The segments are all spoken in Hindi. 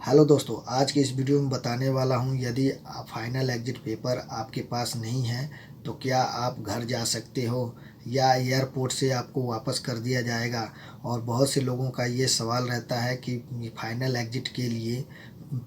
हेलो दोस्तों, आज की इस वीडियो में बताने वाला हूं यदि फाइनल एग्जिट पेपर आपके पास नहीं है तो क्या आप घर जा सकते हो या एयरपोर्ट से आपको वापस कर दिया जाएगा। और बहुत से लोगों का ये सवाल रहता है कि फाइनल एग्जिट के लिए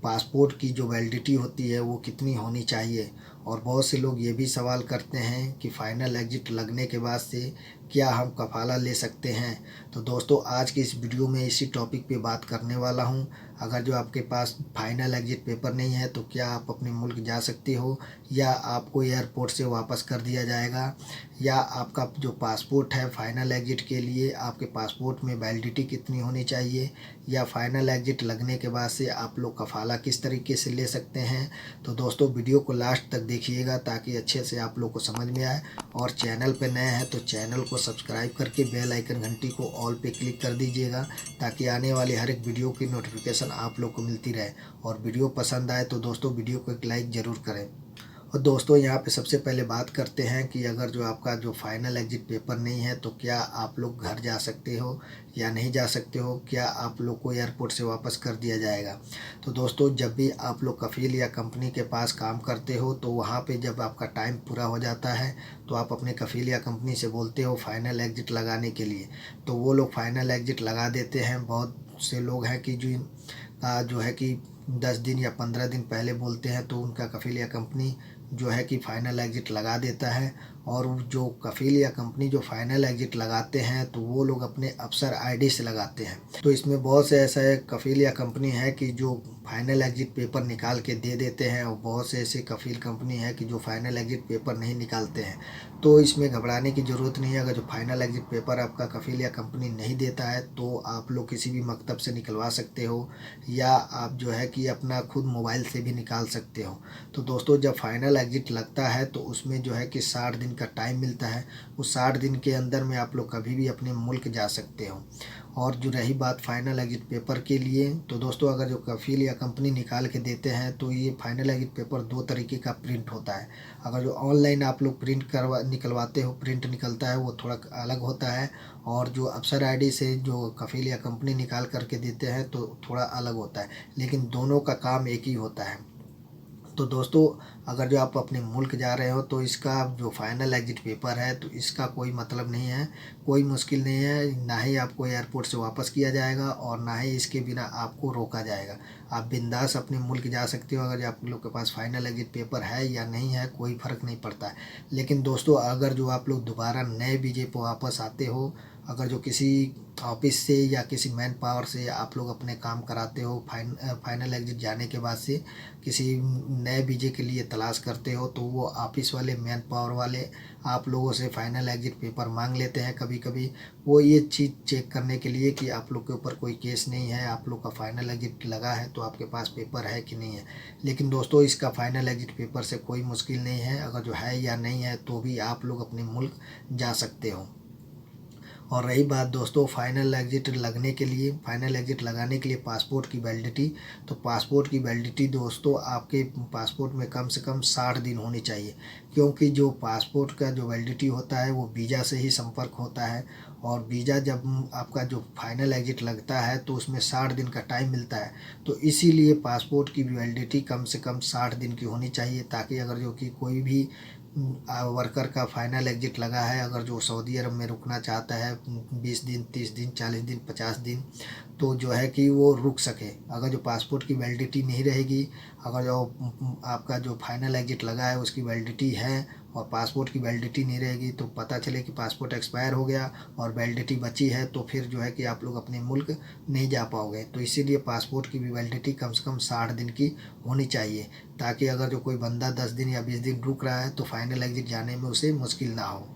पासपोर्ट की जो वैलिडिटी होती है वो कितनी होनी चाहिए। और बहुत से लोग ये भी सवाल करते हैं कि फ़ाइनल एग्जिट लगने के बाद से क्या हम कफ़ाला ले सकते हैं। तो दोस्तों, आज की इस वीडियो में इसी टॉपिक पे बात करने वाला हूं। अगर जो आपके पास फाइनल एग्जिट पेपर नहीं है तो क्या आप अपने मुल्क जा सकते हो या आपको एयरपोर्ट से वापस कर दिया जाएगा, या आपका जो पासपोर्ट है फ़ाइनल एग्जिट के लिए आपके पासपोर्ट में वैलिडिटी कितनी होनी चाहिए, या फ़ाइनल एग्जिट लगने के बाद से आप लोग कफ़ाला किस तरीके से ले सकते हैं। तो दोस्तों, वीडियो को लास्ट तक देखिएगा ताकि अच्छे से आप लोग को समझ में आए। और चैनल पर नए हैं तो चैनल को सब्सक्राइब करके बेल आइकन घंटी को ऑल पे क्लिक कर दीजिएगा ताकि आने वाली हर एक वीडियो की नोटिफिकेशन आप लोग को मिलती रहे। और वीडियो पसंद आए तो दोस्तों वीडियो को एक लाइक ज़रूर करें। और दोस्तों, यहाँ पे सबसे पहले बात करते हैं कि अगर जो आपका जो फाइनल एग्जिट पेपर नहीं है तो क्या आप लोग घर जा सकते हो या नहीं जा सकते हो, क्या आप लोग को एयरपोर्ट से वापस कर दिया जाएगा। तो दोस्तों, जब भी आप लोग कफ़ील या कंपनी के पास काम करते हो तो वहाँ पे जब आपका टाइम पूरा हो जाता है तो आप अपने कफ़ील या कंपनी से बोलते हो फाइनल एग्जिट लगाने के लिए, तो वो लोग फाइनल एग्जिट लगा देते हैं। बहुत से लोग हैं कि जो है कि 10 दिन या 15 दिन पहले बोलते हैं तो उनका कफ़ील या कंपनी जो है कि फ़ाइनल एग्जिट लगा देता है। और जो कफ़ील या कंपनी जो फ़ाइनल एग्जिट लगाते हैं तो वो लोग अपने अफसर आईडी से लगाते हैं। तो इसमें बहुत से ऐसा है कफ़ील या कंपनी है कि जो फ़ाइनल एग्जिट पेपर निकाल के दे देते हैं, और बहुत से ऐसे कफ़ील कंपनी है कि जो फ़ाइनल एग्जिट पेपर नहीं निकालते हैं। तो इसमें घबराने की ज़रूरत नहीं है। अगर जो फ़ाइनल एग्जिट पेपर आपका कफ़ील या कंपनी नहीं देता है तो आप लोग किसी भी मकतब से निकलवा सकते हो, या आप जो है कि अपना खुद मोबाइल से भी निकाल सकते हो। तो दोस्तों, जब फाइनल एग्जिट लगता है तो उसमें जो है कि 60 दिन का टाइम मिलता है। उस 60 दिन के अंदर में आप लोग कभी भी अपने मुल्क जा सकते हो। और जो रही बात फाइनल एग्जिट पेपर के लिए, तो दोस्तों अगर जो कफ़ील या कंपनी निकाल के देते हैं तो ये फाइनल एग्जिट पेपर दो तरीके का प्रिंट होता है। अगर जो ऑनलाइन आप लोग प्रिंट करवा निकलवाते हो, प्रिंट निकलता है, वो थोड़ा अलग होता है। और जो अफसर आईडी से जो कफ़ील या कंपनी निकाल करके देते हैं तो थोड़ा अलग होता है, लेकिन दोनों का काम एक ही होता है। तो दोस्तों, अगर जो आप अपने मुल्क जा रहे हो तो इसका जो फाइनल एग्जिट पेपर है तो इसका कोई मतलब नहीं है, कोई मुश्किल नहीं है। ना ही आपको एयरपोर्ट से वापस किया जाएगा और ना ही इसके बिना आपको रोका जाएगा। आप बिंदास अपने मुल्क जा सकते हो। अगर आप लोग के पास फाइनल एग्जिट पेपर है या नहीं है कोई फ़र्क नहीं पड़ता है। लेकिन दोस्तों, अगर जो आप लोग दोबारा नए वीज़े पर वापस आते हो, अगर जो किसी ऑफिस से या किसी मैन पावर से आप लोग अपने काम कराते हो, फाइनल एग्जिट जाने के बाद से किसी नए वीज़े के लिए तलाश करते हो, तो वो ऑफिस वाले मैन पावर वाले आप लोगों से फाइनल एग्जिट पेपर मांग लेते हैं कभी कभी। वो ये चीज़ चेक करने के लिए कि आप लोग के ऊपर कोई केस नहीं है, आप लोग का फाइनल एग्जिट लगा है तो आपके पास पेपर है कि नहीं है। लेकिन दोस्तों, इसका फाइनल एग्जिट पेपर से कोई मुश्किल नहीं है। अगर जो है या नहीं है तो भी आप लोग अपने मुल्क जा सकते हो। और रही बात दोस्तों फाइनल एग्जिट लगने के लिए, फाइनल एग्जिट लगाने के लिए पासपोर्ट की वैलिडिटी, तो पासपोर्ट की वैलिडिटी दोस्तों आपके पासपोर्ट में कम से कम 60 दिन होनी चाहिए। क्योंकि जो पासपोर्ट का जो वैलिडिटी होता है वो वीज़ा से ही संपर्क होता है। और वीज़ा जब आपका जो फाइनल एग्जिट लगता है तो उसमें 60 दिन का टाइम मिलता है। तो इसीलिए पासपोर्ट की वैलिडिटी कम से कम 60 दिन की होनी चाहिए, ताकि अगर जो कि कोई भी वर्कर का फाइनल एग्जिट लगा है, अगर जो सऊदी अरब में रुकना चाहता है 20 दिन, 30 दिन, 40 दिन, 50 दिन, तो जो है कि वो रुक सके। अगर जो पासपोर्ट की वैलिडिटी नहीं रहेगी, अगर जो आपका जो फाइनल एग्जिट लगा है उसकी वैलिडिटी है और पासपोर्ट की वैलिडिटी नहीं रहेगी, तो पता चले कि पासपोर्ट एक्सपायर हो गया और वैलिडिटी बची है, तो फिर जो है कि आप लोग अपने मुल्क नहीं जा पाओगे। तो इसीलिए पासपोर्ट की भी वैलिडिटी कम से कम 60 दिन की होनी चाहिए, ताकि अगर जो कोई बंदा 10 दिन या 20 दिन रुक रहा है तो फाइनल एग्जिट जाने में उसे मुश्किल ना हो।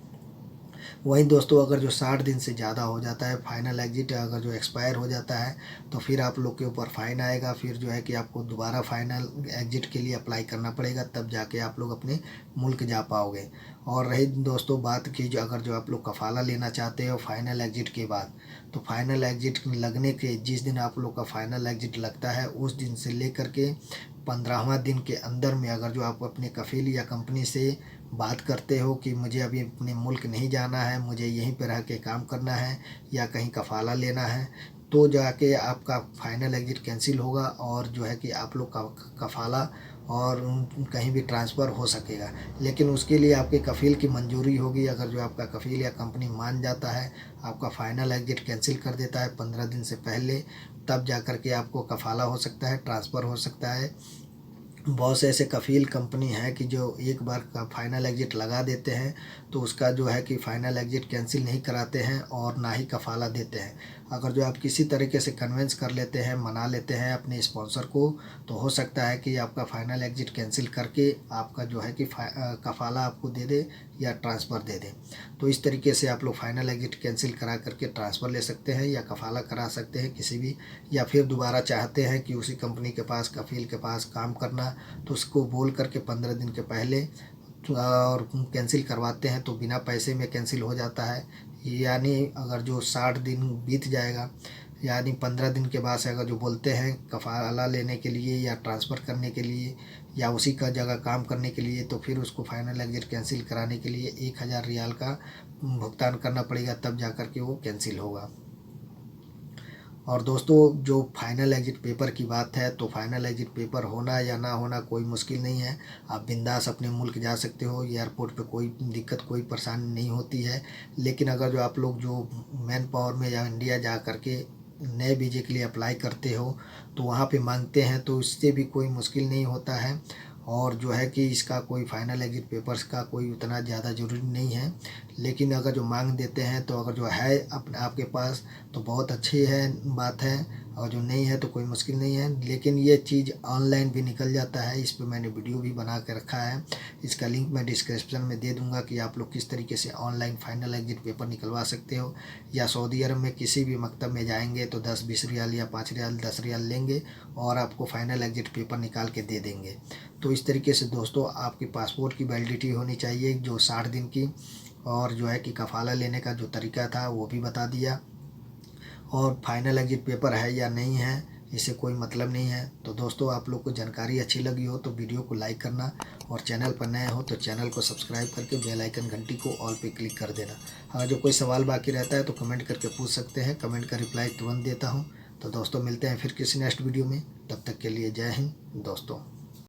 वहीं दोस्तों, अगर जो 60 दिन से ज़्यादा हो जाता है फाइनल एग्जिट, अगर जो एक्सपायर हो जाता है, तो फिर आप लोग के ऊपर फ़ाइन आएगा। फिर जो है कि आपको दोबारा फाइनल एग्जिट के लिए अप्लाई करना पड़ेगा, तब जाके आप लोग अपने मुल्क जा पाओगे। और रही दोस्तों बात की, जो अगर जो आप लोग कफ़ाला लेना चाहते हो फाइनल एग्जिट के बाद, तो फाइनल एग्जिट लगने के जिस दिन आप लोग का फाइनल एग्जिट लगता है उस दिन से लेकर के 15वां दिन के अंदर में अगर जो आप अपने कफ़ील या कंपनी से बात करते हो कि मुझे अभी अपने मुल्क नहीं जाना है, मुझे यहीं पर रह के काम करना है या कहीं कफ़ाला लेना है, तो जाके आपका फाइनल एग्जिट कैंसिल होगा और जो है कि आप लोग का कफाला और कहीं भी ट्रांसफ़र हो सकेगा। लेकिन उसके लिए आपके कफ़ील की मंजूरी होगी। अगर जो आपका कफ़ील या कंपनी मान जाता है, आपका फाइनल एग्जिट कैंसिल कर देता है 15 दिन से पहले, तब जा कर के आपको कफाला हो सकता है, ट्रांसफ़र हो सकता है। बहुत से ऐसे कफ़ील कंपनी हैं कि जो एक बार का फाइनल एग्जिट लगा देते हैं तो उसका जो है कि फ़ाइनल एग्जिट कैंसिल नहीं कराते हैं और ना ही कफाला देते हैं। अगर जो आप किसी तरीके से कन्विंस कर लेते हैं, मना लेते हैं अपने स्पॉन्सर को, तो हो सकता है कि आपका फ़ाइनल एग्जिट कैंसिल करके आपका जो है कि कफाला आपको दे दे या ट्रांसफ़र दे दे। तो इस तरीके से आप लोग फ़ाइनल एग्जिट कैंसिल करा करके ट्रांसफ़र ले सकते हैं या कफाला करा सकते हैं किसी भी, या फिर दोबारा चाहते हैं कि उसी कंपनी के पास, कफ़ील के पास काम करना, तो उसको बोल करके 15 दिन के पहले और कैंसिल करवाते हैं तो बिना पैसे में कैंसिल हो जाता है। यानी अगर जो 60 दिन बीत जाएगा, यानी 15 दिन के बाद से अगर जो बोलते हैं कफाला लेने के लिए या ट्रांसफ़र करने के लिए या उसी का जगह काम करने के लिए, तो फिर उसको फाइनल एग्जिट कैंसिल कराने के लिए 1000 रियाल का भुगतान करना पड़ेगा, तब जा कर के वो कैंसिल होगा। और दोस्तों, जो फाइनल एग्जिट पेपर की बात है, तो फाइनल एग्जिट पेपर होना या ना होना कोई मुश्किल नहीं है। आप बिंदास अपने मुल्क जा सकते हो, एयरपोर्ट पे कोई दिक्कत, कोई परेशानी नहीं होती है। लेकिन अगर जो आप लोग जो मैन पावर में या इंडिया जा कर के नए वीज़े के लिए अप्लाई करते हो तो वहाँ पे मांगते हैं, तो इससे भी कोई मुश्किल नहीं होता है। और जो है कि इसका कोई फाइनल एग्जिट पेपर्स का कोई उतना ज़्यादा ज़रूरी नहीं है। लेकिन अगर जो मांग देते हैं तो अगर जो है अपने आपके पास तो बहुत अच्छी है बात है, और जो नहीं है तो कोई मुश्किल नहीं है। लेकिन ये चीज़ ऑनलाइन भी निकल जाता है, इस पे मैंने वीडियो भी बना के रखा है। इसका लिंक मैं डिस्क्रिप्शन में दे दूंगा कि आप लोग किस तरीके से ऑनलाइन फाइनल एग्जिट पेपर निकलवा सकते हो। या सऊदी अरब में किसी भी मकतब में जाएंगे तो 10-20 रियाल या 5 रियाल 10 रियाल लेंगे और आपको फाइनल एग्जिट पेपर निकाल के दे देंगे। तो इस तरीके से दोस्तों, आपकी पासपोर्ट की वैलिडिटी होनी चाहिए जो 60 दिन की, और जो है कि कफाला लेने का जो तरीका था वो भी बता दिया। और फाइनल एग्जिट पेपर है या नहीं है, इससे कोई मतलब नहीं है। तो दोस्तों, आप लोग को जानकारी अच्छी लगी हो तो वीडियो को लाइक करना, और चैनल पर नए हो तो चैनल को सब्सक्राइब करके बेल आइकन घंटी को ऑल पे क्लिक कर देना। अगर जो कोई सवाल बाकी रहता है तो कमेंट करके पूछ सकते हैं, कमेंट का रिप्लाई तुरंत देता हूँ। तो दोस्तों, मिलते हैं फिर किसी नेक्स्ट वीडियो में, तब तक के लिए जय हिंद दोस्तों।